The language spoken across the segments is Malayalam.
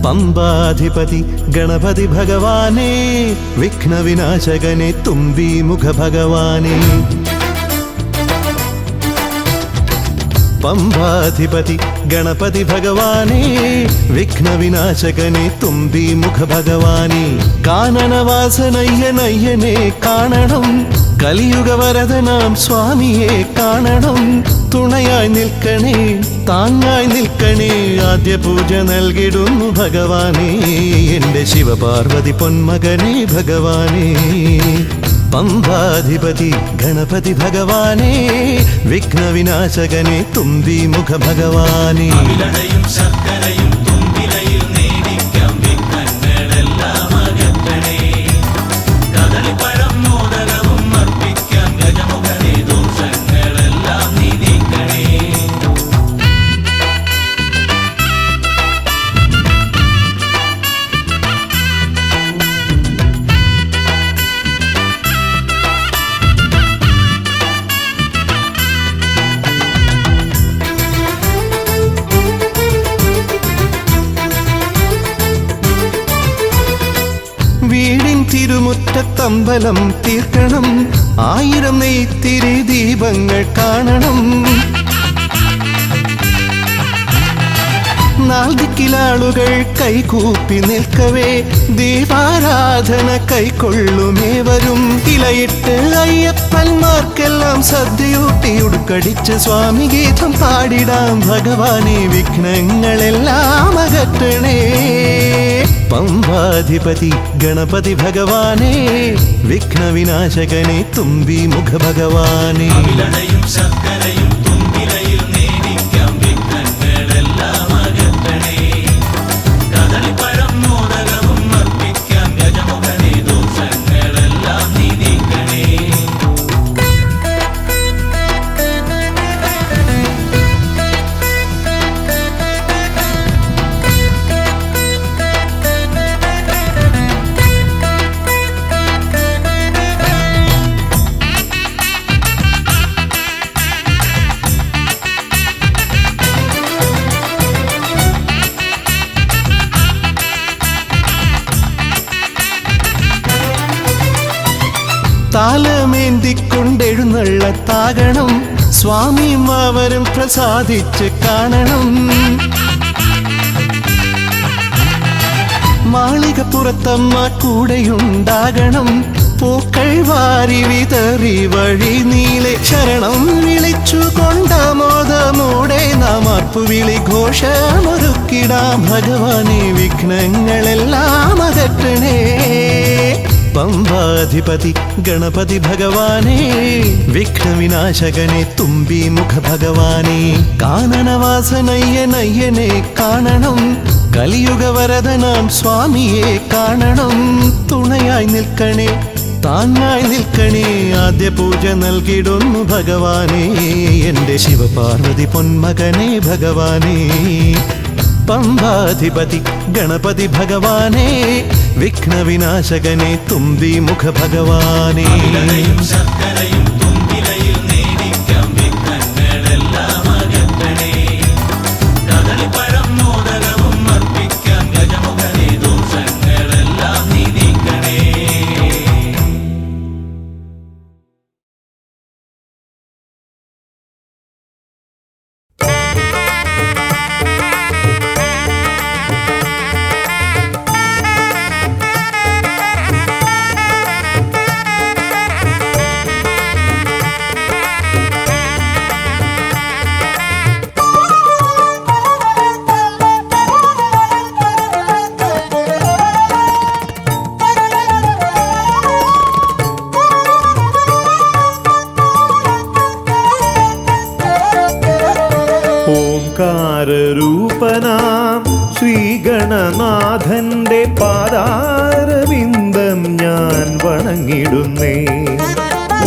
പമ്പാധിപതി ഗണപതി ഭഗവാനേ, വിഘ്നവിനാശകനെ തുമ്പീമുഖ ഭഗവാനേ. പമ്പാധിപതി ഗണപതി ഭഗവാനേ, വിഘ്നവിനാശകനെ തുമ്പീമുഖ ഭഗവാനേ. കാനനവാസനയ്യനയ്യനെ കാണണം, കലിയുഗവരദനാം സ്വാമിയെ കാണണം. തുണയായി നിൽക്കണേ, താങ്ങായി നിൽക്കണേ, ആദ്യ പൂജ നൽകിടുന്നു ഭഗവാനേ, എൻ്റെ ശിവപാർവതി പൊന്മകനേ ഭഗവാനേ. പമ്പാധിപതി ഗണപതി ഭഗവാനേ, വിഘ്നവിനാശകനെ തുമ്പീമുഖ ഭഗവാനേ. വീടിൻ തിരുമുറ്റത്തമ്പലം തീർക്കണം, 1000 നെയ്ത്തിരി ദീപങ്ങൾ കാണണം. നാൽദിക്കിലാളുകൾ കൈകൂപ്പി നിൽക്കവേ, ദീപാരാധന കൈക്കൊള്ളുമേവരും. ഇലയിട്ട് അയ്യപ്പന്മാർക്കെല്ലാം സദ്യയൂട്ടി ഉടുക്കടിച്ച് സ്വാമി ഗീതം പാടിടാം ഭഗവാനെ, വിഘ്നങ്ങളെല്ലാം അകറ്റണേ. പമ്പാധിപതി ഗണപതി ഭഗവാനേ, വിഘ്നവിനാശകനെ തുമ്പീമുഖ ഭഗവാനേ. താലമേന്തിക്കൊണ്ടെഴുന്നള്ളത്താകണം, സ്വാമിയും അവരും പ്രസാദിച്ച് കാണണം. മാളികപ്പുറത്തമ്മ കൂടെയുണ്ടാകണം, പൂക്കൾ വാരി വിതറി വഴി നീളെ ശരണം വിളിച്ചു കൊണ്ടാമോദമോടെ നാം അർപ്പുവിളി ഘോഷമൊരുക്കിടാം ഭഗവാനെ, വിഘ്നങ്ങളെല്ലാം അകറ്റണേ. പമ്പാധിപതി ഗണപതി ഭഗവാനേ, വിഘ്നവിനാശകനെ തുമ്പീമുഖ ഭഗവാനേ. കാനനവാസനയ്യനയ്യനെ കാണണം, കലിയുഗവരദനാം സ്വാമിയെ കാണണം. തുണയായി നിൽക്കണേ, താങ്ങായി നിൽക്കണേ, ആദ്യ പൂജ നൽകിടുന്നു ഭഗവാനേ, എൻ്റെ ശിവപാർവതി പൊന്മകനേ ഭഗവാനേ. പമ്പാധിപതി ഗണപതി ഭഗവാനേ, വിഘ്നവിനാശകനെ തുമ്പീമുഖ ഭഗവാനേ. ഓംകാരരൂപനാം ശ്രീഗണനാഥന്റെ പാദാരവിന്ദം ഞാൻ വണങ്ങിടുന്നേ.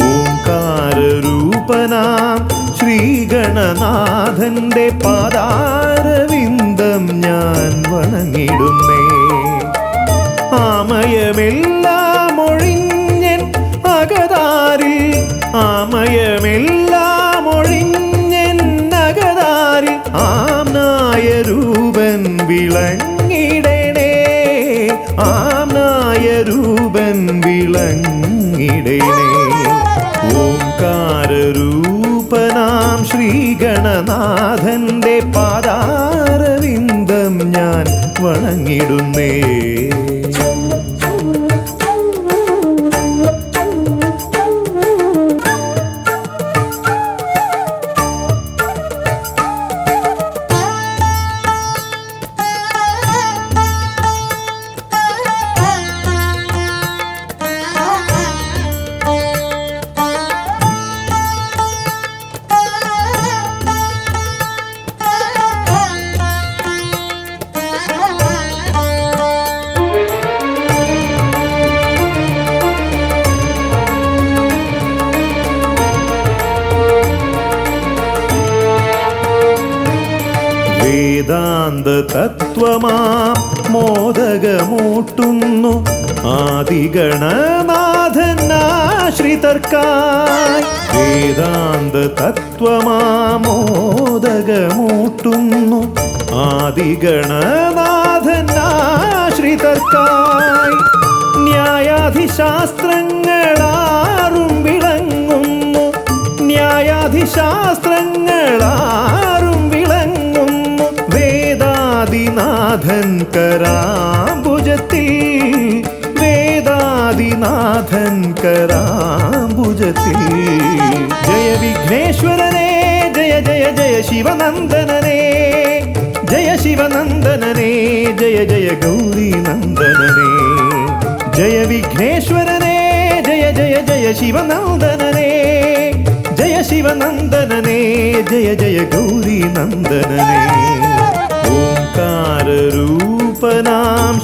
ഓംകാരരൂപനാം ശ്രീഗണനാഥന്റെ പാദാരവിന്ദം ഞാൻ വണങ്ങിടുന്നേ. ആമയമെല്ലാം ഒഴിഞ്ഞൻ അകതാരിൽ, ആമയമെല്ലാം ഒഴിഞ്ഞൻ അകതാരിൽ ആംനായ രൂപൻ വിളങ്ങിടണേ. ആനായ രൂപൻ വിളങ്ങിടേണേ. ഓംകാരരൂപനാം ശ്രീഗണനാഥന്റെ പാദാരവിന്ദം ഞാൻ വണങ്ങിടുന്നേ. വേദാന്ത തത്വമാം മോദകമൂട്ടുന്നു ആദിഗണനാഥനാശ്രിതർക്കായി. വേദാന്ത തത്വമാം മോദകമൂട്ടുന്നു ആദിഗണനാഥനാശ്രിതർക്കായി. ന്യായാധിശാസ്ത്രങ്ങളാറും വിളങ്ങുന്നു, ന്യായാധിശാസ്ത്രങ്ങളാറും വിളങ്ങുന്നു. വേദാദിനാഥൻ കരാംബുജത്തിൽ, വേദാദിനാഥൻ കരാംബുജത്തിൽ. ജയ വിഘ്നേശ്വരനേ ജയ ജയ ജയ ശിവനന്ദനനേ, ജയ ശിവനന്ദനനേ ജയ ജയ ഗൗരി നന്ദനനേ. ജയ വിഘ്നേശ്വരനേ ജയ ജയ ജയ ശിവനന്ദനനേ, ജയ ശിവനന്ദനനേ ജയ ജയ ഗൗരി നന്ദനനേ. ഓംകാരരൂപനാം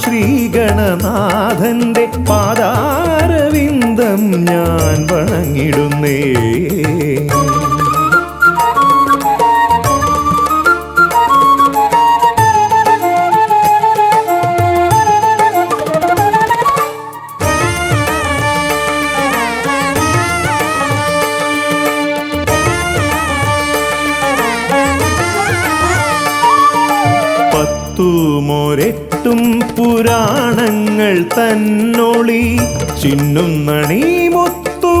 ശ്രീഗണനാഥന്റെ പാദാരവിന്ദം ഞാൻ വണങ്ങിടുന്നേ. പത്തുമൊരെട്ടും പുരാണങ്ങൾ തന്നൊളി ചിന്നുന്നണി മുത്തുമാലകളിൽ.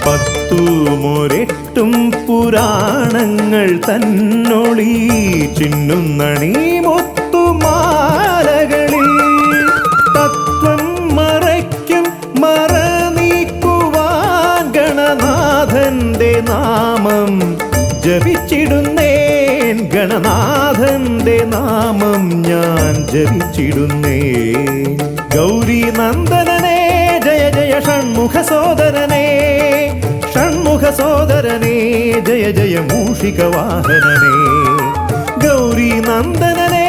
പത്തുമൊരെട്ടും പുരാണങ്ങൾ തന്നൊളി ചിന്നുന്നണി മുത്തുമാലകളിൽ. തത്വം മറയ്ക്കും മറ നീക്കുവാൻ ഗണനാഥന്റെ നാമം ജപിച്ചിടുന്നേൻ, ഗണനാഥന്റെ നാമം ഞാൻ ജപിച്ചിടുന്നേ. ഗൗരി നന്ദനനേ ജയ ജയ ഷൺമുഖ സോദരനേ, ഷൺമുഖ സോദരനേ ജയ ജയ മൂഷിക വാഹനനേ. ഗൗരി നന്ദനനേ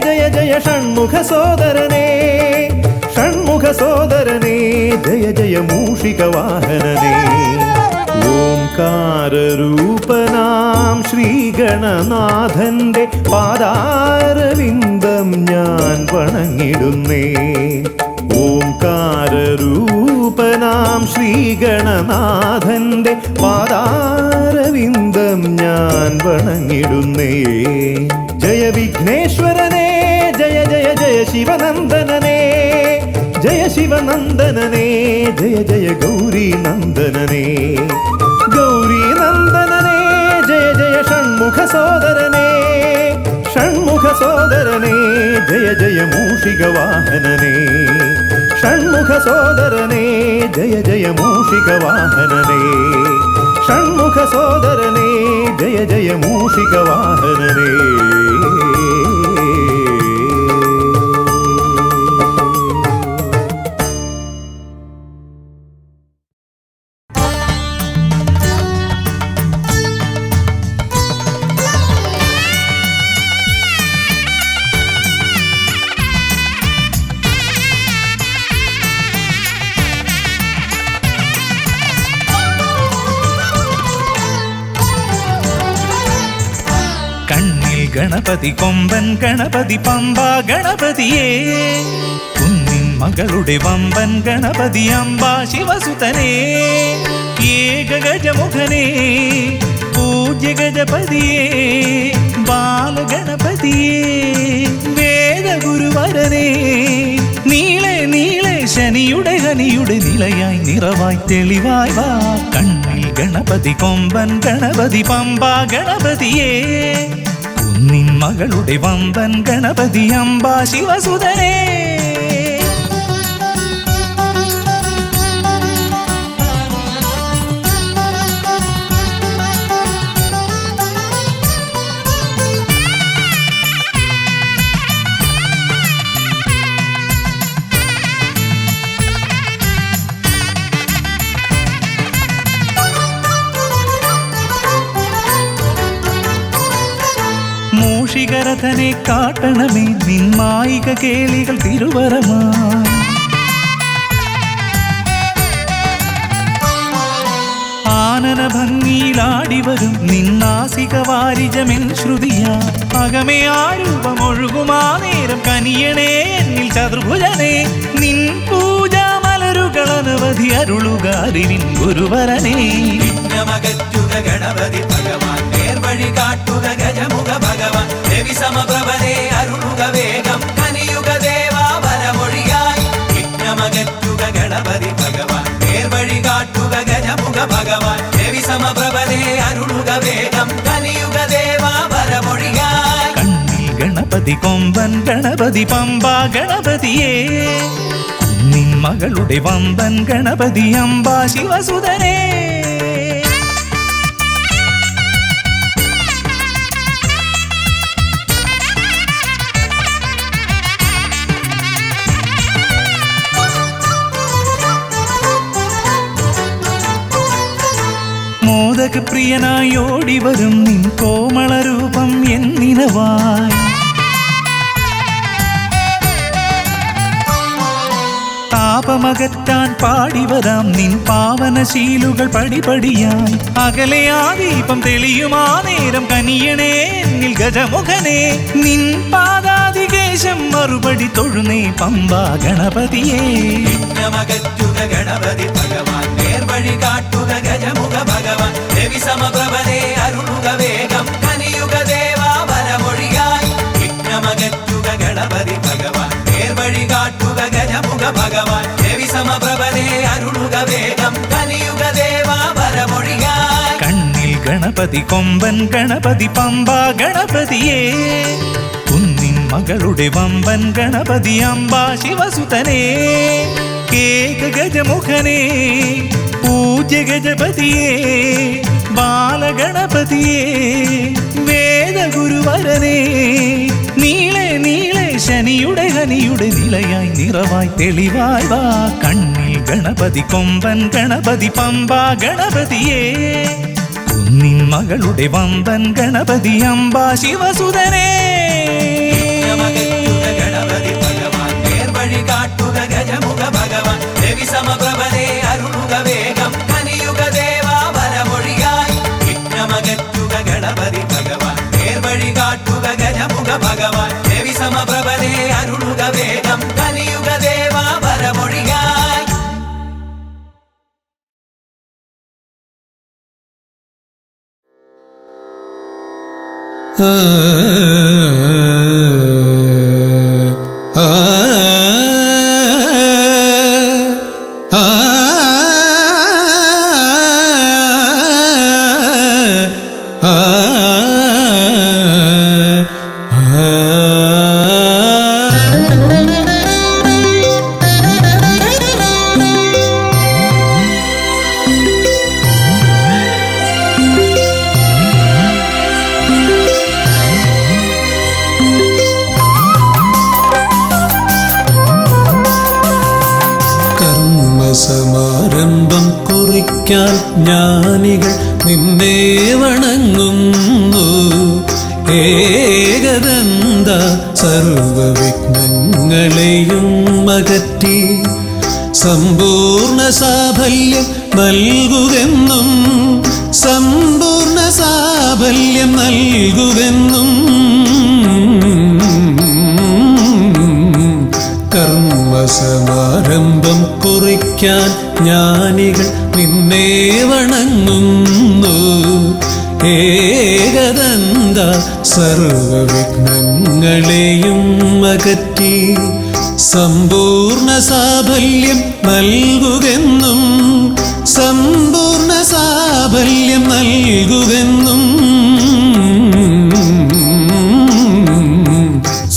ജയ ജയ ഷൺമുഖ സോദരനേ, ഷൺമുഖ സോദരനേ ജയ ജയ മൂഷിക വാഹനനേ. ഓംകാരരൂപനാം ശ്രീഗണനാഥന്റെ പാദാരവിന്ദം ഞാൻ വണങ്ങിടുന്നേ. ഓംകാരരൂപനാം ശ്രീഗണനാഥന്റെ പാദാരവിന്ദം ഞാൻ വണങ്ങിടുന്നേ. ജയ വിഘ്നേശ്വരനേ ജയ ജയ ജയ ശിവനന്ദനനേ, ജയ ശിവനന്ദനനേ ജയ ജയ ഗൗരി നന്ദനനേ. ഗൗരി നന്ദനനേ ജയ ജയ ഷൺമുഖ സോദരനേ, ഷൺമുഖ സോദരനേ ജയ ജയ മൂഷിക വാഹനനേ. ഷൺമുഖ സോദരനേ ജയ ജയ മൂഷിക വാഹനനേ, ഷൺമുഖ സോദരനേ ജയ ജയ മൂഷിക വാഹനനേ. ഗണപതി കൊമ്പൻ ഗണപതി പമ്പ ഗണപതിയേ, കുന്നിൻ മകളുടെ വമ്പൻ ഗണപതി അംബ ശിവസുതനേ. ഏകഗജമുഖനേ പൂജ്യ ഗജപതിയേ, ബാലഗണപതിയേ വേദഗുരുവാ ഗുരുവരനെ നീളെ നീളെ ശനിയുടെ ഹനിയുടെ നിലയായി നിറവായി തെളിവായി വാ കണ്ണിൽ ഗണപതി കൊമ്പൻ ഗണപതി പമ്പ ഗണപതിയേ കുന്നിൻ മകളുടെ വമ്പൻ ഗണപതി അംബ ശിവസുതനേ മൂഷികരഥനെ കാട്ടണമേ നിന്മായിക കേളികൾ തിരുവരമായി ആനന ഭംഗിയിലാടിവരും നിന്നാസിക വാരിജമെൻ ശ്രുതിയാ അകമേ ആരൂപമൊഴുകുമാ നേരം കനിയണേ എന്നിൽ ചതുർഭുജനെ നിൻ പൂജ മലരുകളനവധി അരുളുകാരിൻ ഗുരുവരനെ വിഘ്നമകറ്റുക ഗണപതി ഭഗവാൻ നേർവഴി കാട്ടുക ഗജമുഖ ഭഗവാൻ രവി സമപ്രഭനെ അരുളുക വേഗം കനിയുക ദേവാ വരമൊഴിയായി വിഘ്നമകറ്റുക ഗണപതി ഭഗവാൻ നേർവഴി കാട്ടുക ഗജമുഖ ഭഗവാൻ രവി സമപ്രഭനെ അരുളുക വേഗം കനിയുക ദേവാ വരമൊഴിയായി കണ്ണിൽ ഗണപതി കൊമ്പൻ ഗണപതി പമ്പ ഗണപതിയേ കുന്നിൻ മകളുടെ വമ്പൻ ഗണപതി അംബ ശിവസുതനേ മോദക പ്രിയനായി ഓടിവരും നിൻ കോമളരൂപം എന്നിനവായി താപമകറ്റാൻ പാടിവരാം നിൻ പാവനശീലുകൾ പടിപടിയായി അകലെ ആ ദീപം തെളിയുമാ നേരം കനിയണേ എന്നിൽ ഗജമുഖനെ നിൻ പാദാതികേശം മറുപടി തൊഴുന്നേ പമ്പ ഗണപതിയേ വിഘ്നമകറ്റുക ഗണപതി ഭഗവാൻ നേർവഴി കാട്ടുക ഗജമുഖ ഭഗവാൻ രവി സമപ്രഭനെ അരുളുക വേഗം കനിയുക ദേവാ വരമൊഴിയായി വിഘ്നമകറ്റുക ഗണപതി ഭഗവാൻ നേർവഴി കാട്ടുക ഗജമുഖ ഭഗവാൻ രവി സമപ്രഭനെ അരുളുക വേഗം കനിയുക ദേവാ വരമൊഴിയായി കണ്ണിൽ ഗണപതി കൊമ്പൻ ഗണപതി പമ്പ ഗണപതിയേ കുന്നിൻ മകളുടെ വമ്പൻ ഗണപതി അംബ ശിവസുതനേ ഏക ഗജമുഖനേ പൂജ്യ ഗജപതിയേ ബാലഗണപതിയേ വേദഗുരുവരനേ നീളെ നീളെ ശനിയുടെ ഹനിയുടെ നിലയായി നിറവായി തെളിവായി വാ കണ്ണിൽ ഗണപതി കൊമ്പൻ ഗണപതി പമ്പ ഗണപതിയേ കുന്നിൻ മകളുടെ വമ്പൻ ഗണപതി അംബ ശിവസുതനേ വിഘ്നമകറ്റുക ഗണപതി ഭഗവാൻ നേർവഴി കാട്ടുക ഗജമുഖ ഭഗവാൻ രവി സമപ്രഭനെ അരുളുക വേഗം കനിയുക ദേവാ വരമൊഴിയായി വിഘ്നമകറ്റുക ഗണപതി ഭഗവാൻ നേർവഴി കാട്ടുക ഗജമുഖ ഭഗവാൻ രവി സമപ്രഭനെ അരുളുക വേഗം കനിയുക ദേവാ വരമൊഴിയായി സമാരംഭം കുറിക്കാൻ ജ്ഞാനികൾ നിന്നെ വണങ്ങുന്നു. ഏകദന്ത സർവവിഘ്നങ്ങളെയും അകറ്റി സമ്പൂർണ്ണ സാഫല്യം നൽകുകെന്നും സമ്പൂർണ്ണ സാഫല്യം നൽകുകെന്നും കർമ്മസമാരംഭം കുറിക്കാൻ ജ്ഞാനികൾ നിന്നെ വണങ്ങുന്നു. ഏകദന്ത സർവവിഘ്നങ്ങളെയും അകറ്റി സമ്പൂർണ്ണ സാഫല്യം നൽകുകെന്നും സമ്പൂർണ്ണ സാഫല്യം നൽകുകെന്നും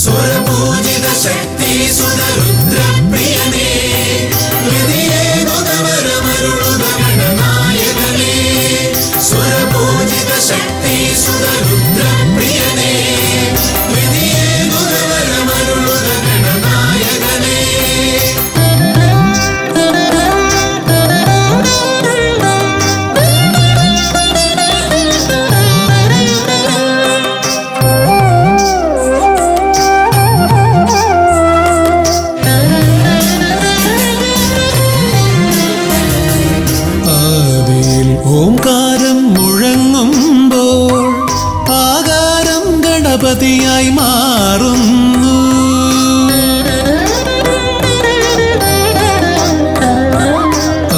സ്വരപൂജിത ശക്തി സുതരുദ്രപ്രിയനേ ഹൃദയേകുതവരമരുളുക ഗണനായകനേ സ്വരപൂജിത ശക്തി സുതരുദ്രപ്രിയനേ ഹൃദയേകുതവരമരുളുക ഗണനായകനേ ആദിയിൽ ഓംകാരം മുഴങ്ങുമ്പോൾ ആകാരം ഗണപതിയായി മാറുന്നു.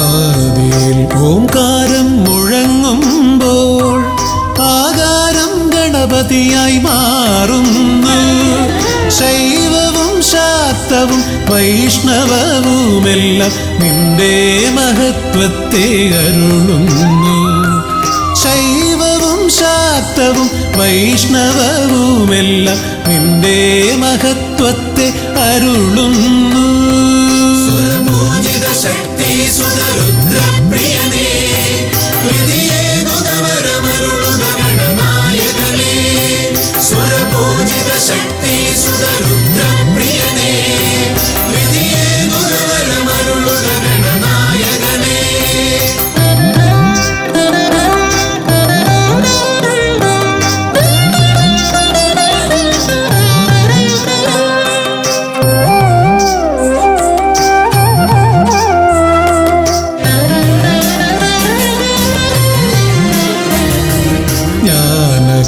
ആദിയിൽ ഓംകാരം മുഴങ്ങുമ്പോൾ ആകാരം ഗണപതിയായി മാറുന്നു. ശൈവവും ശാക്തവും വൈഷ്ണവവുമെല്ലാം നിന്റെ മഹത്വത്തെ അരുളുന്നു. ശൈവവും ശാക്തവും വൈഷ്ണവവുമെല്ലാം നിന്റെ മഹത്വത്തെ അരുളുന്നു. സ്വരപൂജിത ശക്തി സുതരുദ്രപ്രിയനേ ഹൃദയേകുതവരമരുളുക ഗണനായകനേ സ്വരപൂജിത ശക്തി സുതരുദ്രപ്രിയനേ ഹൃദയേകുതവരമരുളുക ഗണനായകനേ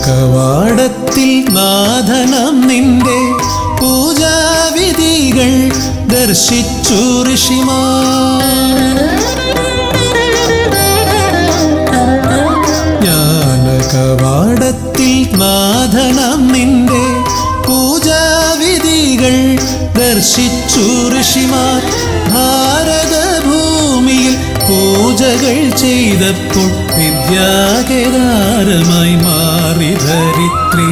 ജ്ഞാനകവാടത്തിൽ നാഥനം നിന്റെ പൂജാവിധികൾ ദർശിച്ചു ഋഷിമാർ. ജ്ഞാനകവാടത്തിൽ നാഥനം നിന്റെ പൂജാവിധികൾ ദർശിച്ചു ഋഷിമാർ. ഭാരതഭൂമിയിൽ പൂജകൾ ചെയ്തപ്പോൾ വിദ്യാകേദാരമായി മാറി ധരിത്രി.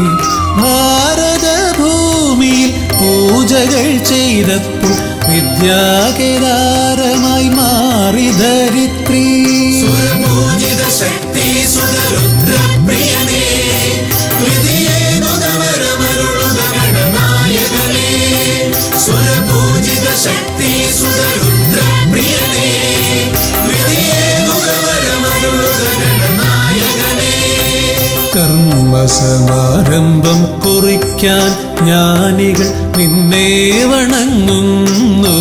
ഭാരതഭൂമിയിൽ പൂജകൾ ചെയ്തപ്പോൾ വിദ്യാകേദാരമായി മാറി ധരിത്രി. സ്വരപൂജിത ശക്തി സുതരുദ്രപ്രിയനേ ഹൃദയേകുതവരമരുളുക ഗണനായകനേ സ്വരപൂജിത ശക്തി സുതരുദ്രപ്രിയനേ ഹൃദയേകുതവരമരുളുക ഗണനായകനേ കർമ്മസമാരംഭം കുറിക്കാൻ ജ്ഞാനികൾ നിന്നെ വണങ്ങുന്നു.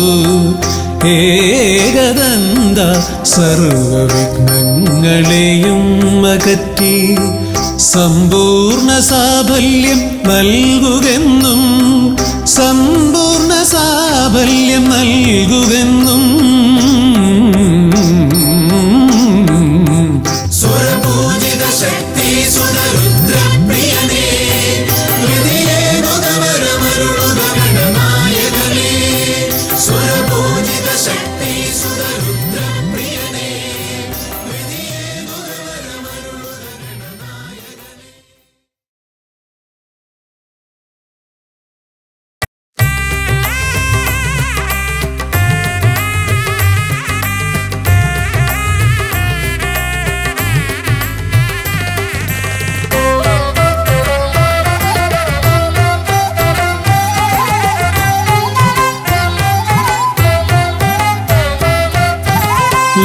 ഏകദന്ത സർവവിഘ്നങ്ങളെയും അകറ്റി സമ്പൂർണ്ണ സാഫല്യം നൽകുകെന്നും സമ്പൂർണ്ണ സാഫല്യം നൽകുകെന്നും സ്വരപൂജിത ശക്തി സുതരുദ്രപ്രിയനേ ഹൃദയേകുതവരമരുളുക ഗണനായകനേ സ്വരപൂജിത ശക്തി സുതരുദ്രപ്രിയനേ ഹൃദയേകുതവരമരുളുക ഗണനായകനേ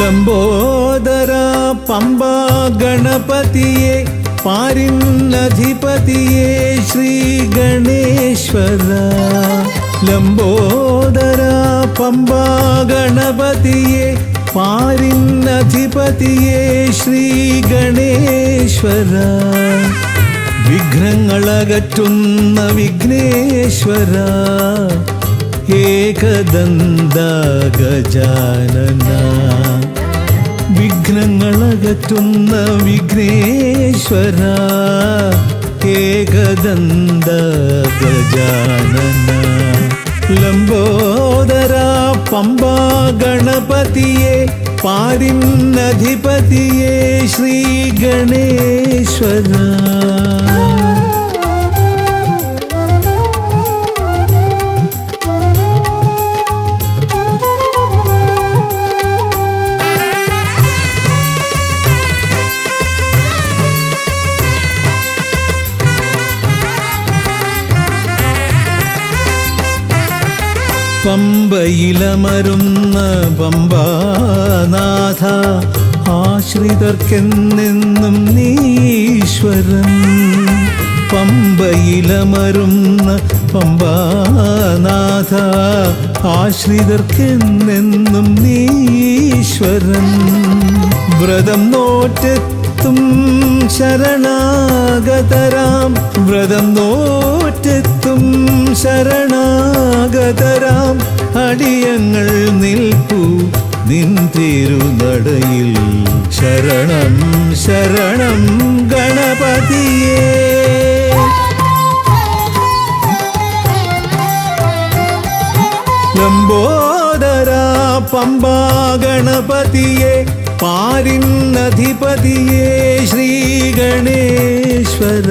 ലംബോദര പമ്പ ഗണപതിയെ പാരിന്നധിപതിയെ ശ്രീ ഗണേശ്വര. ലംബോദര പമ്പ ഗണപതിയെ പാരിന്നധിപതിയെ ശ്രീ ഗണേശ്വര. വിഘ്നങ്ങളകറ്റുന്ന വിഘ്നേശ്വര ഏകദന്ത ഗജാനന. വിഘ്നങ്ങളകറ്റുന്ന വിഘ്നേശ്വര ഏകദന്ത ഗജാനന ലംബോദര പമ്പാ ഗണപതിയെ പാരിന്നധിപതിയെ ശ്രീ ഗണേശ്വര പമ്പയിലമരുന്ന പമ്പാനാഥ ആശ്രിതർക്കെന്നെന്നും നീശ്വരൻ പമ്പയിലമരുന്ന പമ്പാനാഥ ആശ്രിതർക്കെന്നെന്നും നീശ്വരൻ വ്രതം നോറ്റെത്തും ശരണാഗതരാം വ്രതം നോറ്റെത്തും ശരണാഗതരാം അടിയങ്ങൾ നിൽപ്പു നിൻ തിരുനടയിൽ ശരണം ശരണം ഗണപതിയേ ലംബോദര പമ്പാ ഗണപതിയെ പാരിന്നധിപതിയെ ശ്രീ ഗണേശ്വര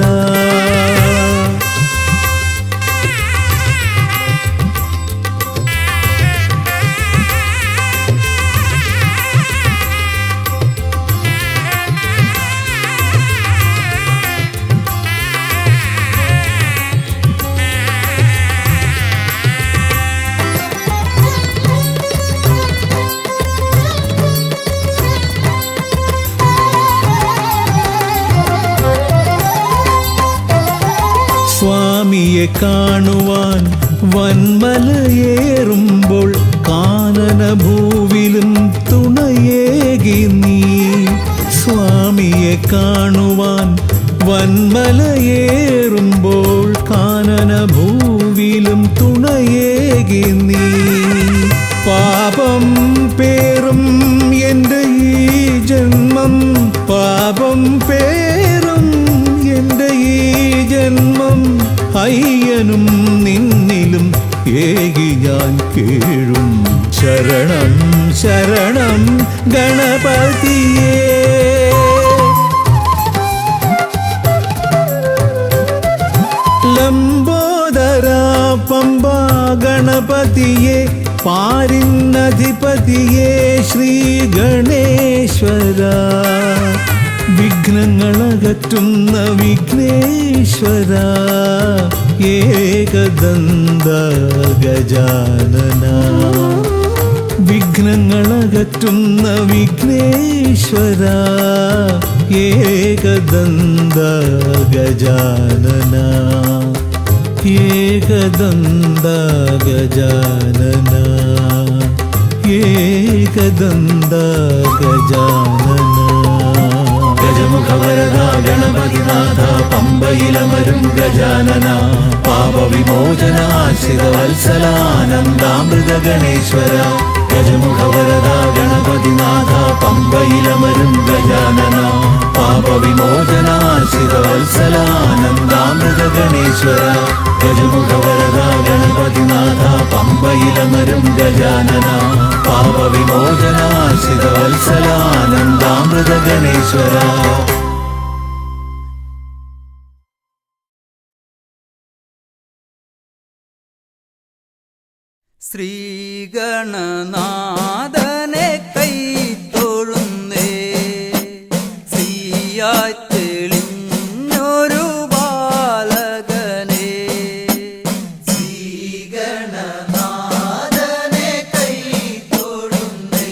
സ്വാമിയെ കാണുവാൻ വന്മലയേറുമ്പോൾ കാനനഭൂവിലും തുണയേകി നീ സ്വാമിയെ കാണുവാൻ വന്മലയേറുമ്പോൾ കാനനഭൂവിലും തുണയേകി നീ പാപം പേറും എൻ്റെ ഈ ജന്മം പാപം പേറും എൻ്റെ ഈ ജന്മം അയ്യനും നിന്നിലും ഏകി ഞാൻ കേഴും ശരണം ശരണം ഗണപതിയേ ലംബോദര പമ്പാ ഗണപതിയെ പാരിന്നധിപതിയെ ശ്രീ ഗണേശ്വര വിഘ്നങ്ങളകറ്റുന്ന വിഘ്നേശ്വര ഏകദന്ത ഗജാനന വിഘ്നങ്ങളകറ്റുന്ന വിഘ്നേശ്വര ഏകദന്ത ഗജാനന ഏകദന്ത ഗജാനന ഏകദന്ത ഗജാനന ഗജമുഖവരദ ഗണപതിനാഥ പമ്പയിലമരും ഗജാനന പാപവിമോചന ആശ്രിത വത്സലാനന്ദാമൃത ഗണേശ്വര ഗജമുഖവരദ ഗണപതിനാഥ പമ്പയിലമരും ഗജാനന പാപവിമോചന ആശ്രിത വത്സലാനന്ദാമൃത ഗണേശ്വര ഗജമുഖവരദ ഗണപതിനാഥ പമ്പയിലമരും ഗജാനന പാപവിമോചന ആശ്രിത വത്സലാനന്ദാമൃത ഗണേശ്വര ശ്രീഗണനാഥനെ കൈ തൊഴുന്നേ ശ്രീയായി തെളിഞ്ഞൊരു ബാലകനെ ശ്രീഗണനാഥനെ കൈ തൊഴുന്നേ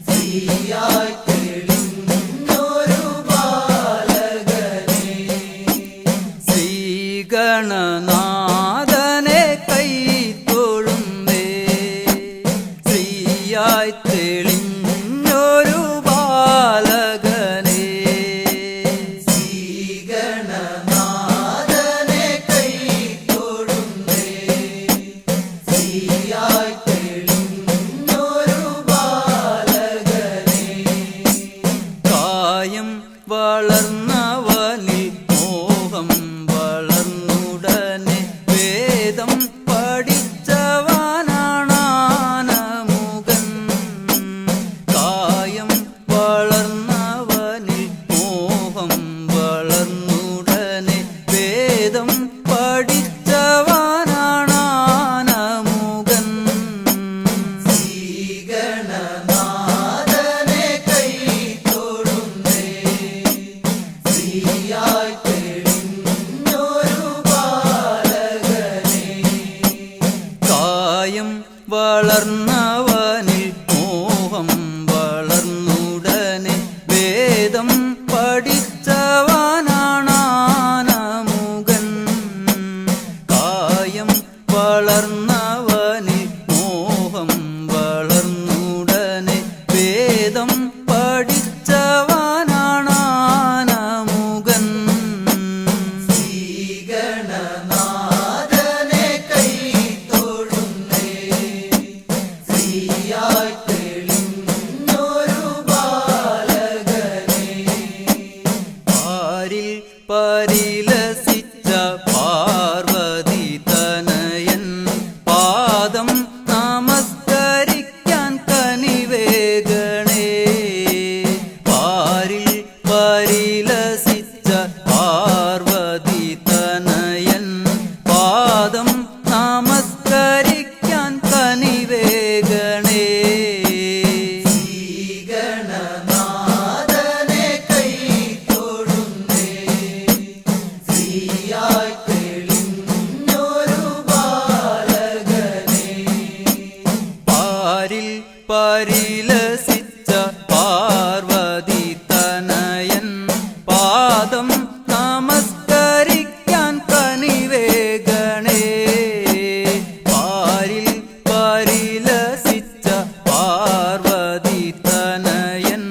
ശ്രീയായി തെളിഞ്ഞൊരു ബാലകനെ ശ്രീഗണനാഥനെ കൈ കായം വളർന്നവനിൽ മോഹം വളർന്നുടനെ വേദം പഠിച്ചവനാണാനമുകൻ. കായം വളർന്നവനിൽ മോഹം വളർന്നുടനെ വേദം പഠിച്ചവനാണാനമുകൻ. ശ്രീഗണനാഥനെ കൈ തൊഴുന്നേ, ശ്രീയായി തെളിഞ്ഞൊരു ബാലകനെ. പാരിൽ പരിലസിച്ച പാർവതി തനയൻ പാദം നമസ്കരിക്കാൻ കനിവേഗണേ. പാരിൽ പരിലസിച്ച പാർവതി തനയൻ പാദം നമസ്കരിക്കാൻ കനിവേഗണേ. ശ്രീഗണനാഥനെ കൈ തൊഴുന്നേ, ശ്രീയായി തെളിഞ്ഞൊരു ബാലകനെ. പാരിൽ പരിലസിച്ച പാർവതി തനയൻ പാദം നമസ്കരിക്കാൻ കനിവേഗണേ. പാരിൽ പരിലസിച്ച പാർവതി തനയൻ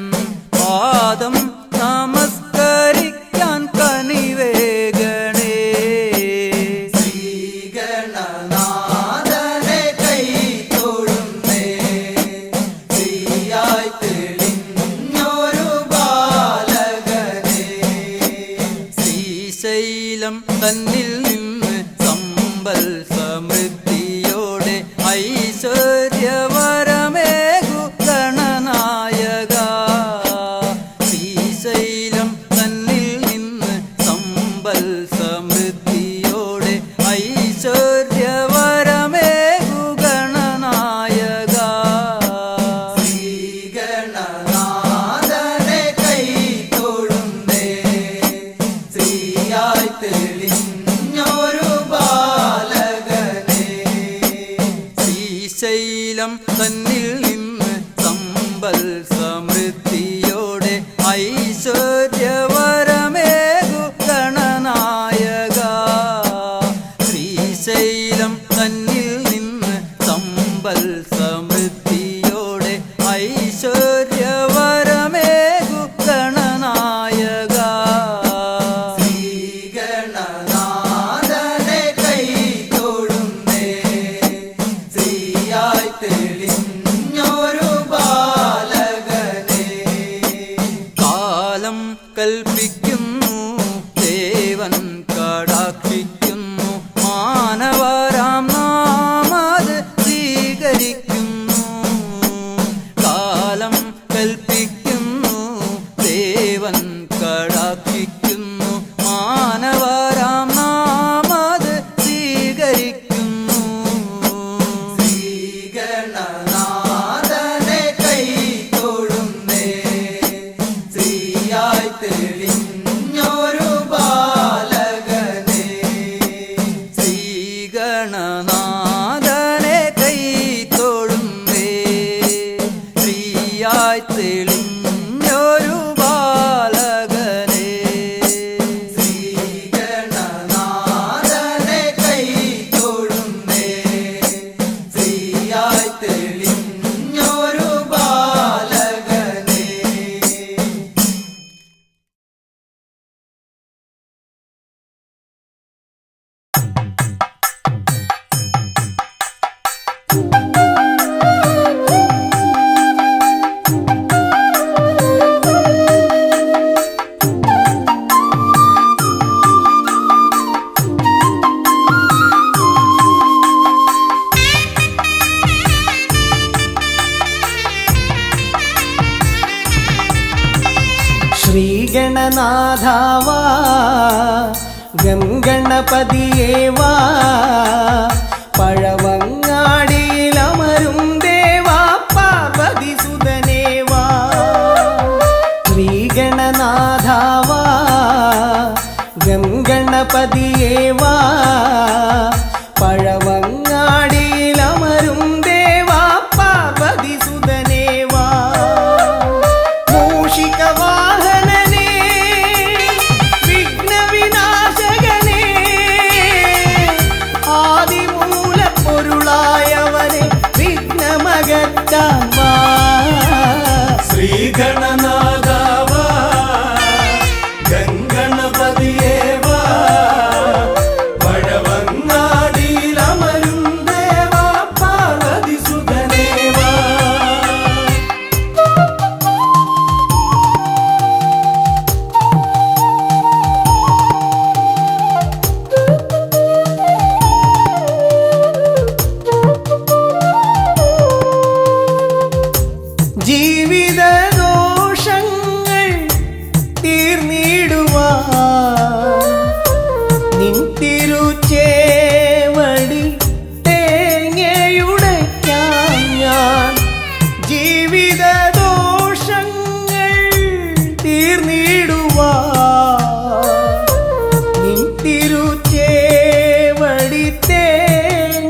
പാദം നമസ്കരിക്കാൻ കനിവേഗണേ. ശ്രീഗണനാഥനെ കൈ തൊഴുന്നേ, ശ്രീയായി തെളിഞ്ഞൊരു ബാലകനെ. ശ്രീശൈലം തന്നിൽ നിന്ന് സമ്പൽ സമൃദ്ധിയോടെ ഐശ്വര്യവരമേകു ഗണനായക. ശ്രീശൈലം തന്നിൽ നിന്ന് സമ്പൽ സമൃദ്ധിയോടെ ഐശ്വര്യവരമേകു ഗണനായക. ശ്രീഗണനാഥനെ കൈ തൊഴുന്നേ, ശ്രീയായി തെളിഞ്ഞൊരു ബാലകനെ. ശ്രീശൈലം തന്നിൽ നിന്ന് സമ്പൽ സമൃദ്ധിയോടെ ഐശ്വര്യവരമേകു ഗണനായക. ശ്രീശൈലം തന്നിൽ നിന്ന് സമ്പൽ സമൃദ്ധിയോടെ ഐശ്വര്യവരമേകു ഗണനായക. ശ്രീഗണനാഥനെ കൈ തൊഴുന്നേ, ശ്രീയായി തെളിഞ്ഞൊരു ബാലകനെ. കാലം കൽപ്പിക്കുന്നു ദേവൻ കടാക്ഷിക്കുന്നു മാനവരാം നാമത് സ്വീകരിക്കുന്നു. കാലം കൽപ്പിക്കുന്നു ദേവൻ കടാക്ഷിക്കുന്നു മാനവരാം നാമത് സ്വീകരിക്കുന്നു. ശ്രീഗണനാഥനെ കൈ തൊഴുന്നേ, ശ്രീയായി തെളിഞ്ഞൊരു ബാലകനെ. ശ്രീഗണനാഥനെ കൈ തൊഴുന്നേ, ശ്രീയായി തെളിഞ്ഞൊരു ബാലകനെ. ശ്രീഗണനാഥനെ കൈ തൊഴുന്നേ, ശ്രീയായി തെളിഞ്ഞൊരു ബാലകനെ. ശ്രീഗണനാഥാവാ ഗംഗണപതിയേവാ പഴവങ്ങാടിയിലമരും ദേവാ പാർവതി സുതനേവാ. ശ്രീഗണനാഥാവാ ഗംഗണപതിയേവാ പഴവങ്ങാടിയിലമരും പൂജിക്കാൻ വാ ശ്രീഗണനാഥാവാ ഗംഗണപതിയേ വാ പഴവങ്ങാടിയിലമരും ദേവാ പാർവതി സുതനേ വാ ജീവിത ദോഷങ്ങൾ തീർന്നിടുവാൻ നിൻ തിരുച്ചേവടി തേങ്ങയുടയ്ക്കാൻ ഞാൻ ജീവിത ദോഷങ്ങൾ തീർന്നിടുവാൻ നിൻ തിരുച്ചേവടി തേങ്ങയുടയ്ക്കാൻ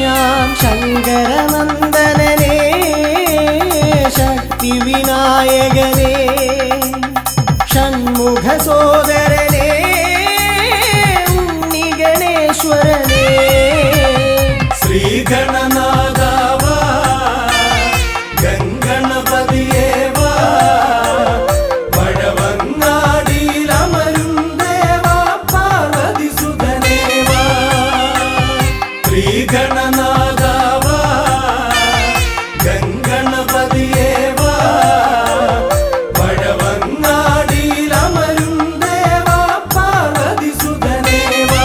ഞാൻ ശങ്കരനന്ദനനേ ശക്തി വിനായകനേ ഷൺമുഖ സോദരനേ ഉണ്ണി ഗണേശ്വരനേ ശ്രീഗണനാഥാവാ ഗംഗണപതിയേ വാ പഴവങ്ങാടിയിലമരും ദേവാ പാർവതി സുതനേ വാ ശ്രീഗണനാഥാവാ ഗംഗണപതിയേ വാ പഴവങ്ങാടിയിലമരും ദേവാ പാർവതി സുതനേ വാ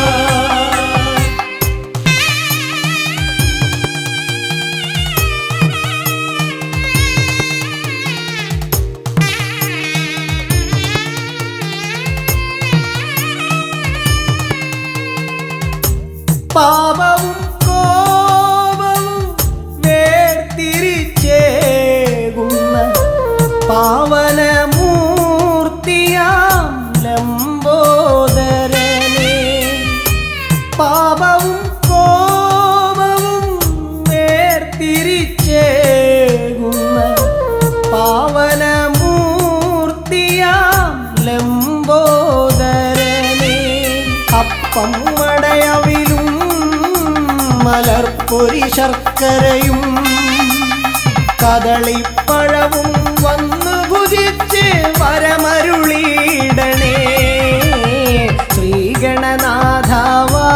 പാപവും കോപവും വേർതിരിച്ചേകുന്ന പാവനമൂർത്തിയാം ലംബോദരനേ പാപവും കോപവും വേർതിരിച്ചേകുന്ന പാവനമൂർത്തിയാം ലംബോദരനേ അപ്പം മടയവിലും മലർപ്പൊരി ശർക്കരയും കദളിപ്പഴവും വന്നു ഭുജിച്ച് വരമരുളിയിടണേ ശ്രീഗണനാഥാവാ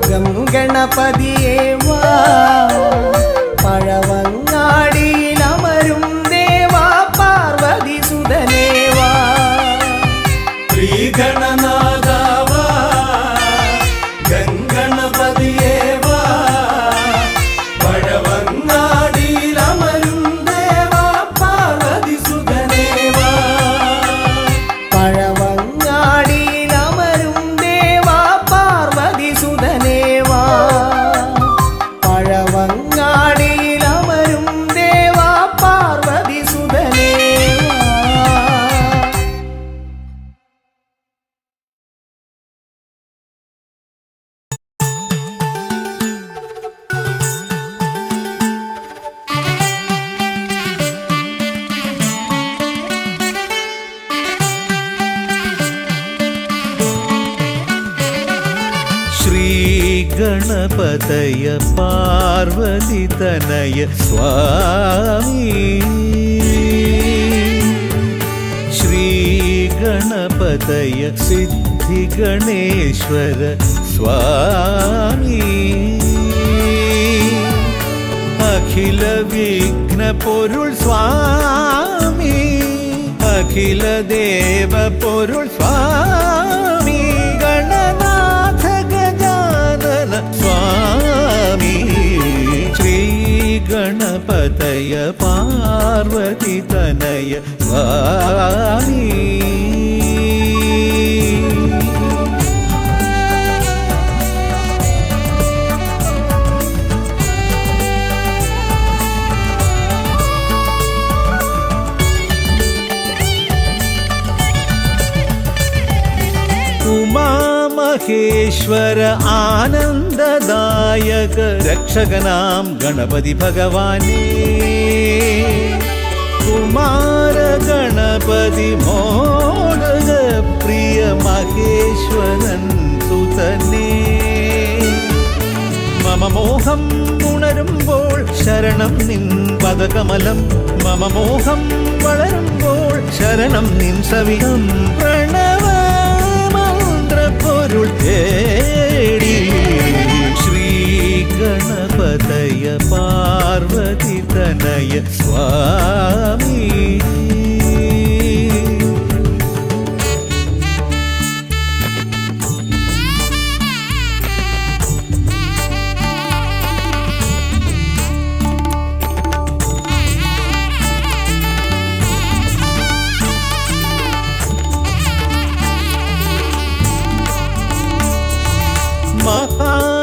ഗംഗണപതിയേ വാ പഴവങ്ങാടിയിലമരും ദേവാ പാർവതി സുതനേ വാ ശ്രീഗണനാഥാവാ ഗംഗണപതിയേ വാ പഴവങ്ങാടിയിലമരും ദേവാ പാർവതി സുതനേ വാ പഴവങ്ങാടിയിലമരും ദേവാ പാർവതി സുതനേ വാ പഴവങ്ങാടിയിലമരും ദേവാ പാർവതി സുതനേ വാ ശ്രീഗണപതയ പാർവതിതനയ സ്വാമി ശ്രീഗണപതയ സിദ്ധിഗണേശ്വര സ്വാമി അഖില വിഘ്ന പൊരുൾ സ്വാമി അഖില ദേവ പൊരുൾ സ്വാമി ഗണനാഥ ഗജാനന സ്വാമി ശ്രീ ഗണപതയ പാർവതിതനയ സ്വാമി ഉമാമഹേശ്വര ആനന്ദദായക രക്ഷകനാം ഗണപതി ഭഗവാനേ കുമാര ഗണപതി മോദക പ്രിയ മഹേശ്വരൻ സുതനേ മമ മോഹം ഉണരും ശരണം നിൻ പദകമലം മമ മോഹം വളരുമ്പോൾ ശരണം നിൻ സവിധം പ്രണവ മന്ത്രപ്പൊരുൾ തേടി ശ്രീ ഗണപതയ പാർവതി തനയ സ്വാമി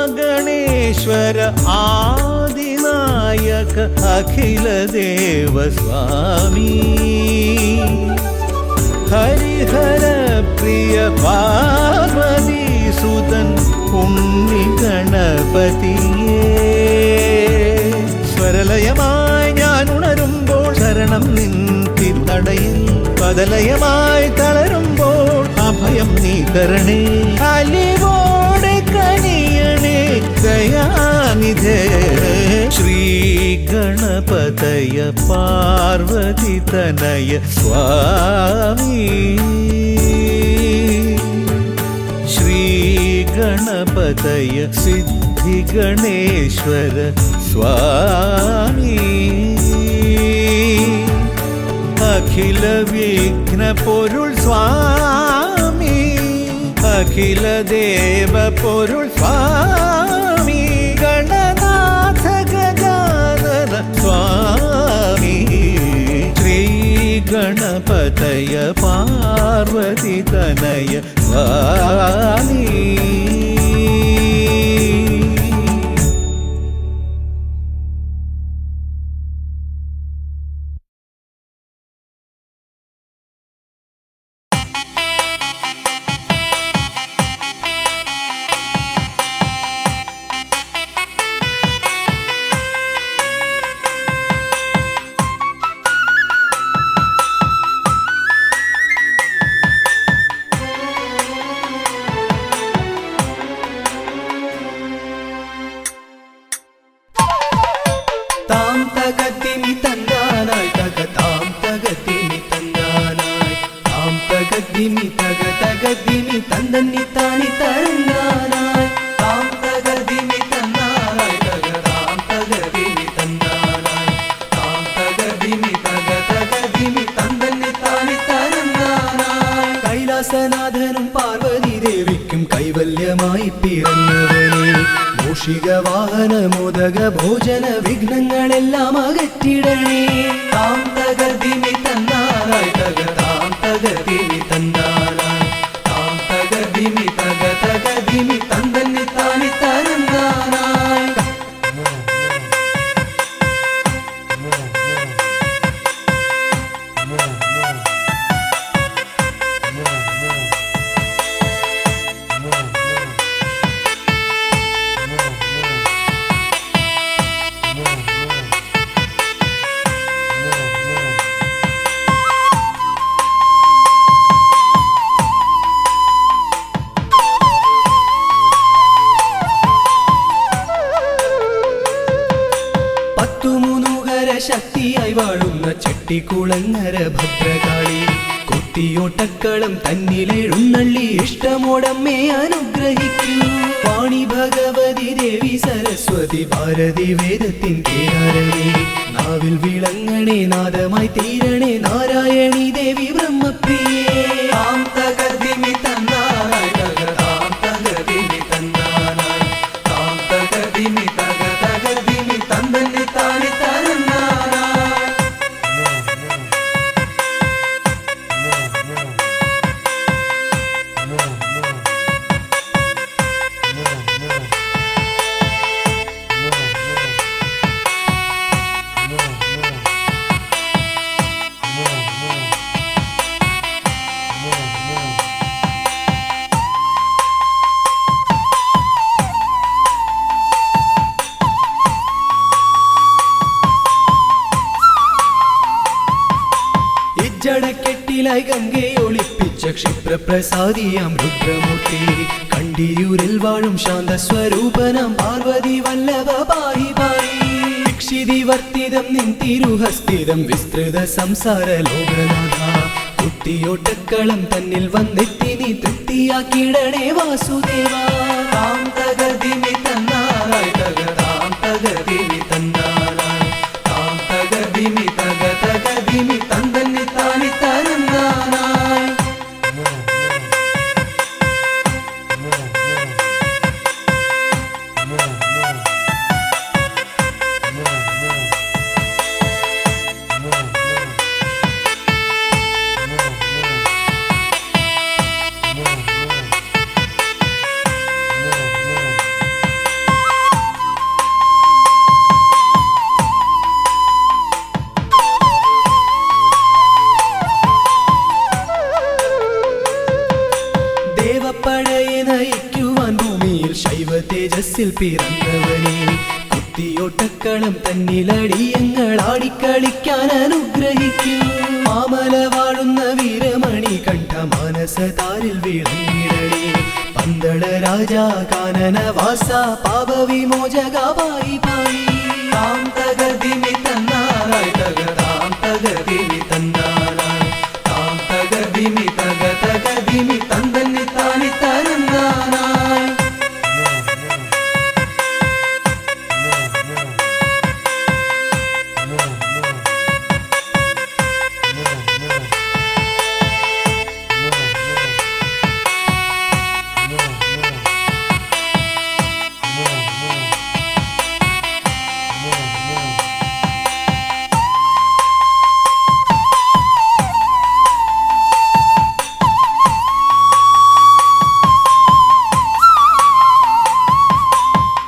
महागणेश्वर आदिनायक अखिल देव स्वामी हरिहर प्रिय पार्वती सुतन उन्नी गणपतिये സ്വരലയമായി ഞാൻ ഉണരുമ്പോൾ ശരണം നിൻ തിരുനടയിൽ പദലയമായി തളരുമ്പോൾ അഭയം നീ തരണേ അലിവോടെ കനിയണേ ദയാനിധേ ശ്രീ ഗണപതയ പാർവതി തനയ സ്വാമി ശ്രീ ഗണപതയ സിദ്ധി ഗണേശ്വര സ്വാമി അഖില വിഘ്ന പൊരുൾ സ്വാമി അഖില ദേവ പൊരുൾ സ്വാമി ഗണനാഥ ഗജാനന സ്വാമി ശ്രീ ഗണപതയ പാർവതി തനയ സ്വാമി കൈലാസനാഥനും പാർവതി ദേവിക്കും കൈവല്യമായി പിറന്നവനെ മൂഷിക വാഹന മോദക ഭോജന വിഘ്നങ്ങളെല്ലാം അകറ്റിടണേ താം തകർദിമി തന്നാനായി താം തകർദിമി തന്നാനായി താം തകർദിമി തകർദിമി തന്നി താനി തരന്നാനായി ശക്തിയായി വാഴുന്ന ചെട്ടിക്കുളങ്ങര ഭദ്രകാളി കുത്തിയോട്ടക്കളം തന്നിലെഴുന്നള്ളി ഇഷ്ടമോടമ്മേ അനുഗ്രഹിക്കൂ വാണി ഭഗവതി ദേവി സരസ്വതി ഭാരതി വേദത്തിൻ കേരളേ നാവിൽ വിളങ്ങണേ നാദമായി തീരണേ നാരായണി ദേവി ബ്രഹ്മപ്രിയേ താം തകർദിമി തന്നാനായി താം തകർദിമി തന്നാനായി താം തകർദിമി തകർദിമി തന്നി താനി തരന്നാ ജടക്കെട്ടിലായി ഗംഗയെ ഒളിപ്പിച്ച ക്ഷിപ്രപ്രസാദിയാം രുദ്രമൂർത്തി കണ്ടിയൂരിൽ വാഴും ശാന്തസ്വരൂപനാം പാർവതി വല്ലഭ പാഹി പാഹി വിധിവർത്തിതം നിൻ തിരുഹസ്തിതം വിസ്തൃത സംസാര ലോകനാഥ കുത്തിയോട്ടക്കളം തന്നിൽ വന്നെത്തി നീ തൃപ്തിയാക്കിയിടണേ വാസുദേവ താം തകതിമി തന്നാരായി തകതാം തകതിമി തന്നാരായി താം തകതിമി തകതിമി തന്തന്നി താനി തരന്നാനായി ദേവപ്പടയെ നയിക്കുവാൻ ഭൂമിയിൽ ശൈവ തേജസ്സിൽ പിറന്നവനെ കുത്തിയോട്ടക്കളം തന്നിലടിയങ്ങൾ ആടിക്കളിക്കാൻ അനുഗ്രഹിക്കൂ മാമല വാഴുന്ന വീരമണി കണ്ഠ മാനസതാരിൽ വിളങ്ങിടണേ പന്തള രാജാ കാനന വാസ പാപവിമോചക പായി പായി താം തകതിമി തന്നാരായി തകതാം തകതിമി തന്നാരായി താം തകതിമി തകതിമി തന്തന്നി താനി തരന്നാനായി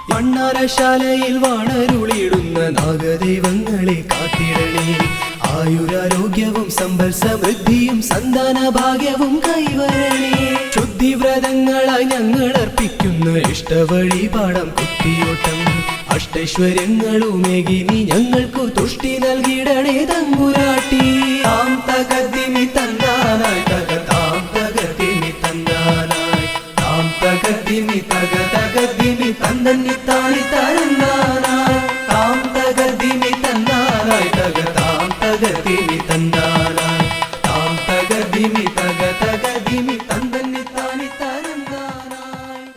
മണ്ണാരശാലയിൽ വാണരുളിയിടുന്ന നാഗദൈവങ്ങളെ കാത്തിടണേ ആയുരാരോഗ്യവും സമ്പൽ സമൃദ്ധിയും സന്താന ഭാഗ്യവും കൈവരണേ ശുദ്ധിവ്രതങ്ങളായി ഞങ്ങൾ അർപ്പിക്കുന്ന ഇഷ്ടവഴിപാടം കുത്തിയോട്ടം അഷ്ടൈശ്വര്യങ്ങളുമേകി നീ ഞങ്ങൾക്കു തുഷ്ടി നൽകിടണേ തമ്പുരാട്ടി താം തകതിമി തന്നാനായി തകതാം തകതിമി തന്നാനായി താം തകതിമി തകതിമി തന്തന്നി താനി തരന്നാനായി താം തകതിമി തന്നാനായി തകതാം തകതിമി തന്നാനായി താം തകതിമി തന്തന്നി താനി തരന്നാനായി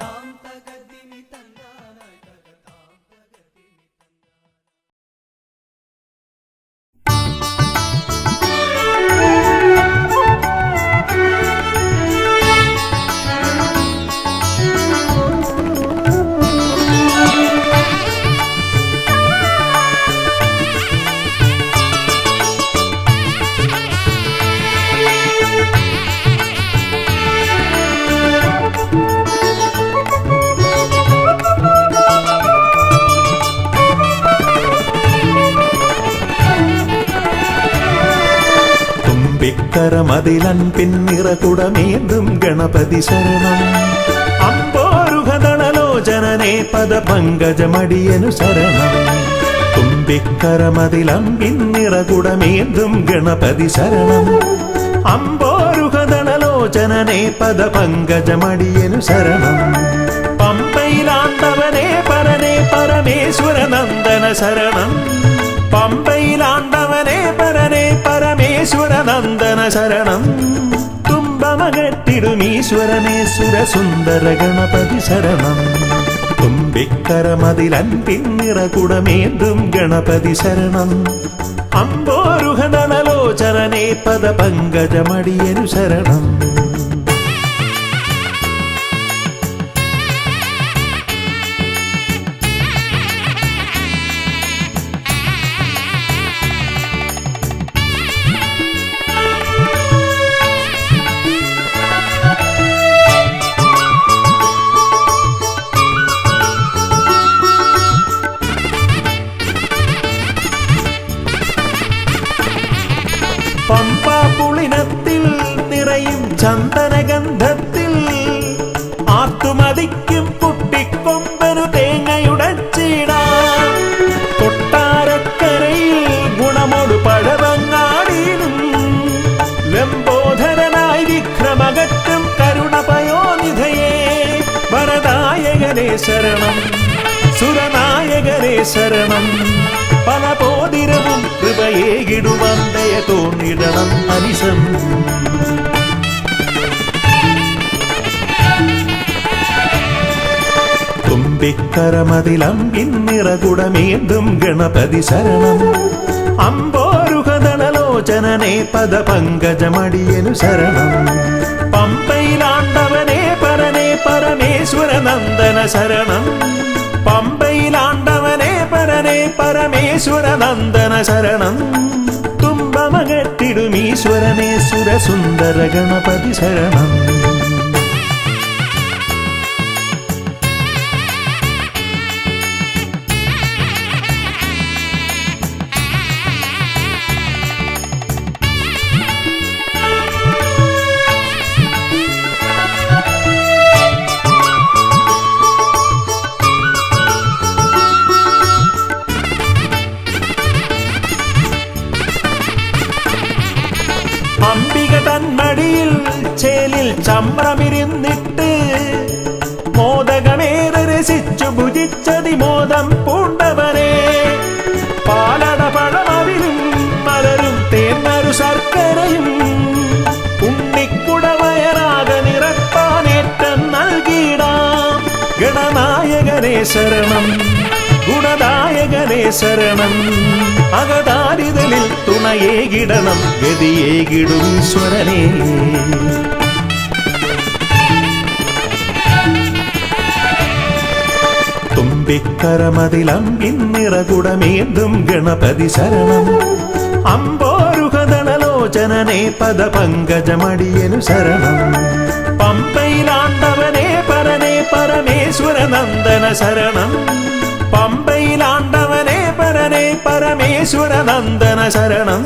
താം തകതിമി തന്നാനായി തകതാം തകതിമി തുമ്പിക്കരമതിലൻപിൻ നിറകുടമേന്തും ഗണപതി ശരണം അമ്പോരുഹദളലോചനനേ പദപങ്കജമടിയനു ശരണം തുമ്പിക്കരമതിലൻപിൻ നിറകുടമേന്തും ഗണപതി ശരണം അമ്പോരുഹദളലോചനനേ പദപങ്കജമടിയനു ശരണം പമ്പയിലാണ്ടവനേ പരനേ പരമേശ്വരനന്ദന ശരണം പമ്പയിലാണ്ടവനേ പരനേ പരമേശ്വരനന്ദന ശരണം തുമ്പമകട്ടിടുമീശ്വരനേ സുരസുന്ദര ഗണപതി ശരണം തുമ്പിക്കരമതിലൻപിൻ നിറകുടമേന്തും ഗണപതി ശരണം അമ്പോരുഹദളലോചനനേ പദപങ്കജമടിയനു ശരണം പമ്പാപുളിനത്തിൽ നിറയും ചന്ദനഗന്ധത്തിൽ ആത്തുമതിക്കും കുട്ടിക്കൊമ്പനു തേങ്ങയുടച്ചിടാം കൊട്ടാരക്കരയിൽ ഗുണമൊടു പഴവങ്ങാടിയിലും ലംബോധരനായി വിക്രമകറ്റും കരുണപയോനിധയേ വരദായകനേ ശരണം സുരനായകനേ ശരണം പല പോതിരവും കൃപയേകിടുവാൻ ദയ തോന്നിടണം അനിശം. തുമ്പിക്കരമതിലമ്പിന്നിറകുടമേന്തും ഗണപതി ശരണം. അമ്പോരുഹദളലോചനനെ പദപങ്കജമടിയനു ശരണം. പമ്പയിലാണ്ടവനെ പരനെ പരമേശ്വര നന്ദന ശരണം. പമ്പയിലാണ്ടവനെ പരനെ പരമേശ്വര നന്ദന ശരണം. തുമ്പമകത്തിടുമീശ്വരനെ സുരസുന്ദര ഗണപതി ശരണം. അംബിക തന്മടിയിൽ ചേലിൽ ചമ്രമിരുന്നിട്ട് മോദകമേറെ രസിച്ചു ഭുജിച്ചതിമോദം പൂണ്ടവനെ. പാലട പഴമവിലും മലരും തേന്നരു ശർക്കരയും ഉണ്ണിക്കുടവയറാക നിറപ്പാനേറ്റം നൽകിയിടാം. ഗണനായകനേ ശരണം, ഗുണദായകനേ ശരണം. അകതാരിതലിൽ തുണയേകിടണം ഗതിയേകിടും ഈശ്വരനേ. തുമ്പിക്കരമതിലമ്പിന്നിറകുടമേന്തും ഗണപതി ശരണം. അമ്പോരുഹദളലോചനനെ പദപങ്കജമടിയനു ശരണം. പമ്പയിലാണ്ടവനെ പരനെ പരമേശ്വര നന്ദന ശരണം. പമ്പയിലാണ്ടവനെ പരനെ പരമേശ്വര നന്ദന ശരണം.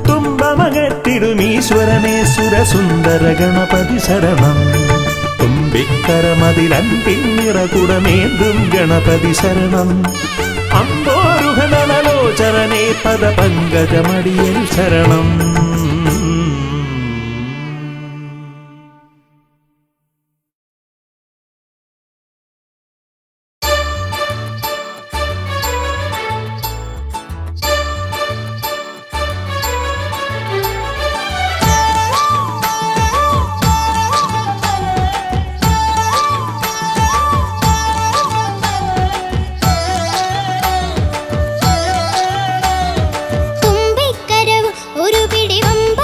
തുമ്പമകത്തിടുമീശ്വരനെ സുരസുന്ദര ഗണപതി ശരണം. തുമ്പിക്കരമതിലൻപിന്നിറകുടമേന്തും ഗണപതി ശരണം. അമ്പോരുഹദളലോചനനെ പദപങ്കജമടിയൻ ശരണം. തുമ്പിക്കരവ് ഒരു പിടി വമ്പ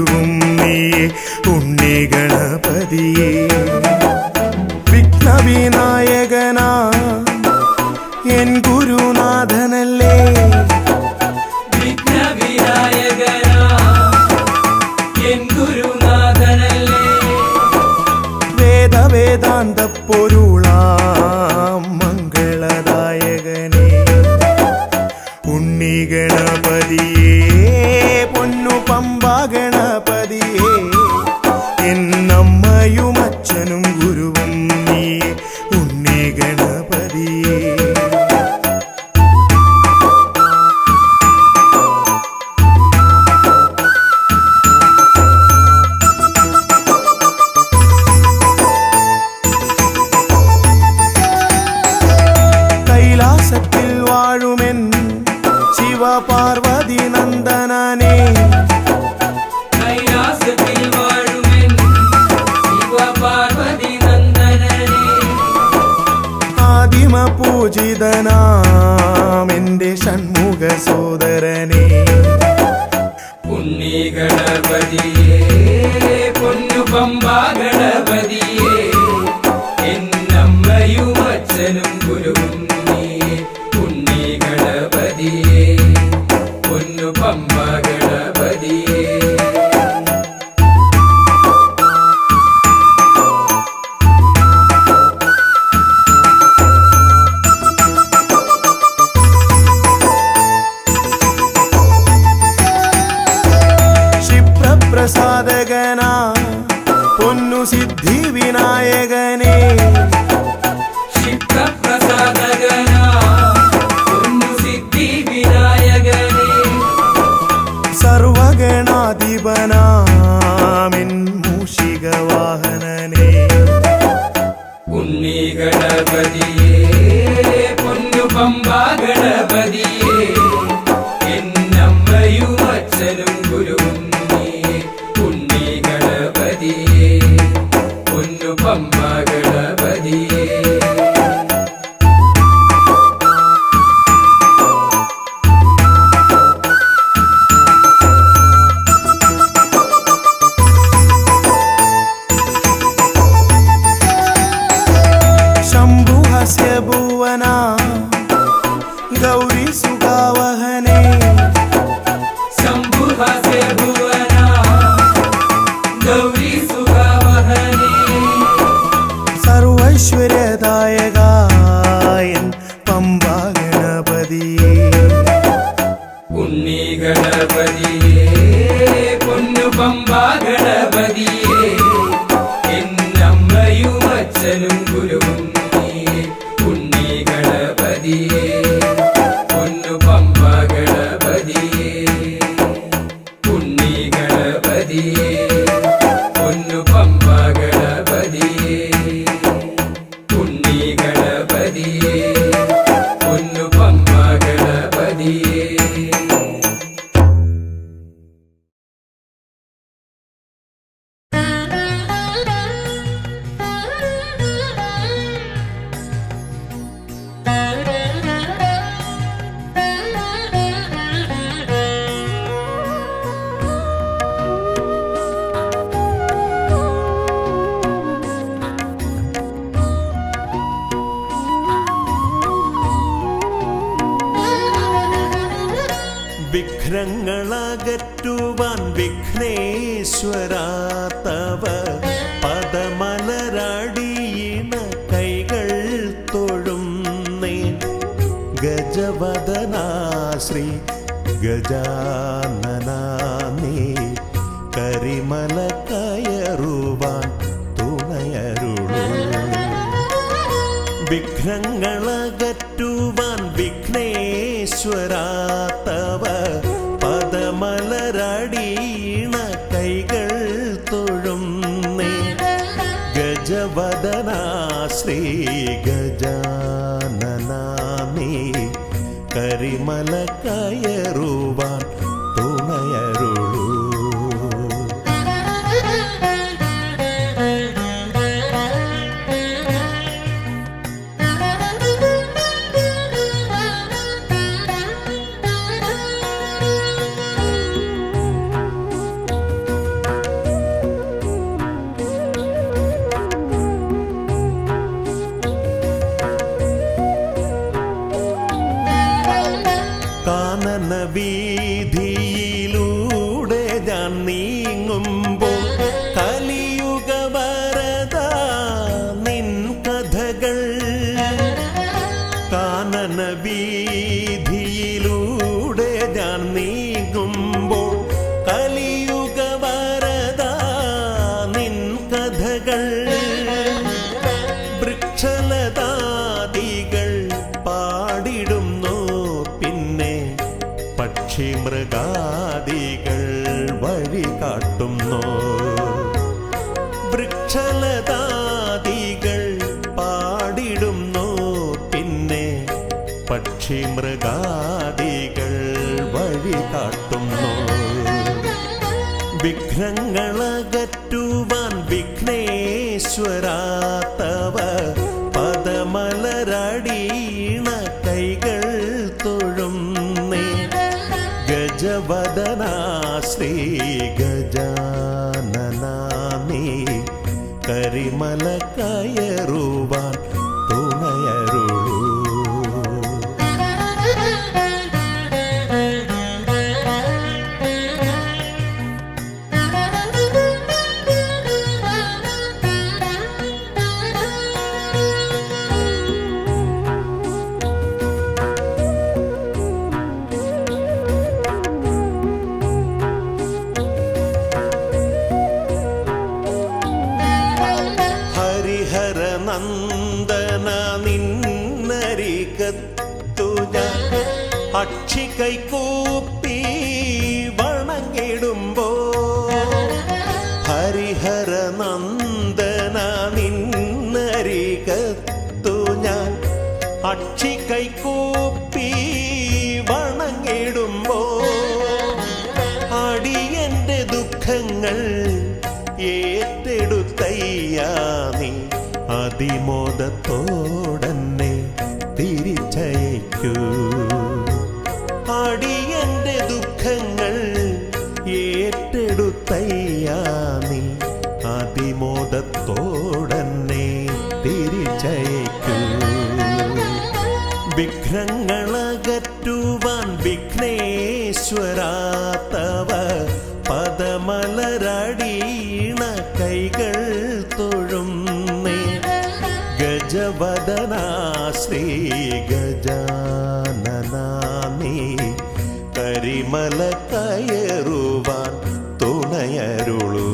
ഗുരുവും നീയെ ഉണ്ണി ഗണപതിയെ. വിഘ്നവിനായകനാ എൻ ഗുരുനാഥനല്ലേ, വിഘ്നവിനായകനാ എൻ ഗുരുനാഥനല്ലേ, വേദവേദാന്ത പൊരുളാം മംഗളദായകനേ. ഉണ്ണി ഗണപതിയേ പൊന്നു പമ്പ ഗണപതിയേ, എന്നമ്മയും അച്ഛനും ഗുരുവും നീയെ ഉണ്ണി ഗണപതിയേ. കൈലാസത്തിൽ വാഴുമെൻ ശിവപാർവതി നന്ദനനേ, കൈലാസത്തിൽ വാഴുമെൻ ശിവപാർവതി നന്ദനനേ, ആദിമ പൂജിതനാം എന്റെ ഷൺമുഖ സോദരനേ. ഉണ്ണി ഗണപതിയേ പൊന്നു പമ്പ ഗണപതിയേ, എന്നമ്മയും അച്ഛനും ഗുരുവും നീയേ. ഉണ്ണി ഗണപതിയേ പൊന്നു പമ്പ ഗണപതിയേ. ക്ഷിപ്രപ്രസാദകനാ പൊന്നു സിദ്ധി വിനായകനേ, ക്ഷിപ്രപ്രസാദകനാ പൊന്നു സിദ്ധി വിനായകനേ, സർവഗണാധിപനാമിൻ മൂഷിക വാഹനനേ. ഉണ്ണി ഗണപതിയേ പൊന്നു പമ്പ ഗണപതിയേ, എന്നമ്മയും അച്ഛനും ഗുരുവും നീയേ. ഉണ്ണി ഗണപതിയേ പൊന്നു പമ്പ ഗണപതിയേ. ശംഭുഹസ്യ ഭുവന ഗൗരി സുഗാവഹനേ, ശംഭുഹസ്യ ഭുവന ഗൗരി സുഗാവഹനേ, സർവൈശ്വര്യദായകായൻ പമ്പ ഗണപതിയേ. ഉണ്ണി ഗണപതിയേ പൊന്നു പമ്പ ഗണപതിയേ, എന്നമ്മയും അച്ഛനും ഗുരുവും നീയേ. ഉണ്ണി ഗണപതിയേ പൊന്നു പമ്പ ഗണപതിയേ. ഉണ്ണി ഗണപതിയേ പൊന്നു പമ്പ ഗണപതിയേ. ഉണ്ണി ഗണപതിയേ പൊന്നു പമ്പ ഗണപതിയേ. വിഘ്നങ്ങളകറ്റുവാൻ വിഘ്നേശ്വരാ തവ പദമലരടിയിണ കൈകൾ തൊഴുന്നേ. ഗജവദനാ ശ്രീ ഗജാനനാ നീ കരിമല കയറുവാൻ തുണയരുളൂ. വിഘ്നങ്ങളകറ്റുവാൻ വിഘ്നേശ്വരാ തവ പദമലരടിയിണ കൈകൾ തൊഴുന്നേ. ഗജവദനാ ശ്രീ ഗജാനനാ നീ കരിമല കയറുവാൻ തുണയരുളൂ. ജഗദാദികൾ പാടിടുന്നു, പിന്നെ പക്ഷി മൃഗാദികൾ വഴി കാട്ടുന്നു. വിഘ്നങ്ങളകറ്റുവാൻ വിഘ്നേശ്വരാ തവ പദമലരടീണ കൈകൾ തൊഴുന്നേ. ഗജവദനാ ശ്രീ ഗജാനനാ നീ കരിമല കയറുവാൻ തുണയരുളൂ. നന്ദന നിന്നരികത്തു ഞാൻ അക്ഷി കൈകൂപ്പി വണങ്ങിടുമ്പോ. ഹരിഹര നന്ദന നിന്നരികത്തു ഞാൻ അക്ഷി കൈകൂപ്പി വണങ്ങിടുമ്പോ. അടിയന്റെ ദുഃഖങ്ങൾ ഏറ്റെടുത്തയ്യാ നീ അതിമോദത്തോടന്നെ തിരിച്ചയക്കൂ. അടിയന്റെ ദുഃഖങ്ങൾ ഏറ്റെടുത്തയ്യാ നീ അതിമോദത്തോടന്നെ തിരിച്ചയക്കൂ. വിഘ്നങ്ങളകറ്റുവാൻ വിഘ്നേശ്വരാ തവ പദമലരടീണ കൈകൾ തൊഴുന്നേ. ഗജവദനാ ശ്രീ ഗജാനനാ നീ കരിമല കയറുവാൻ തുണയരുളൂ.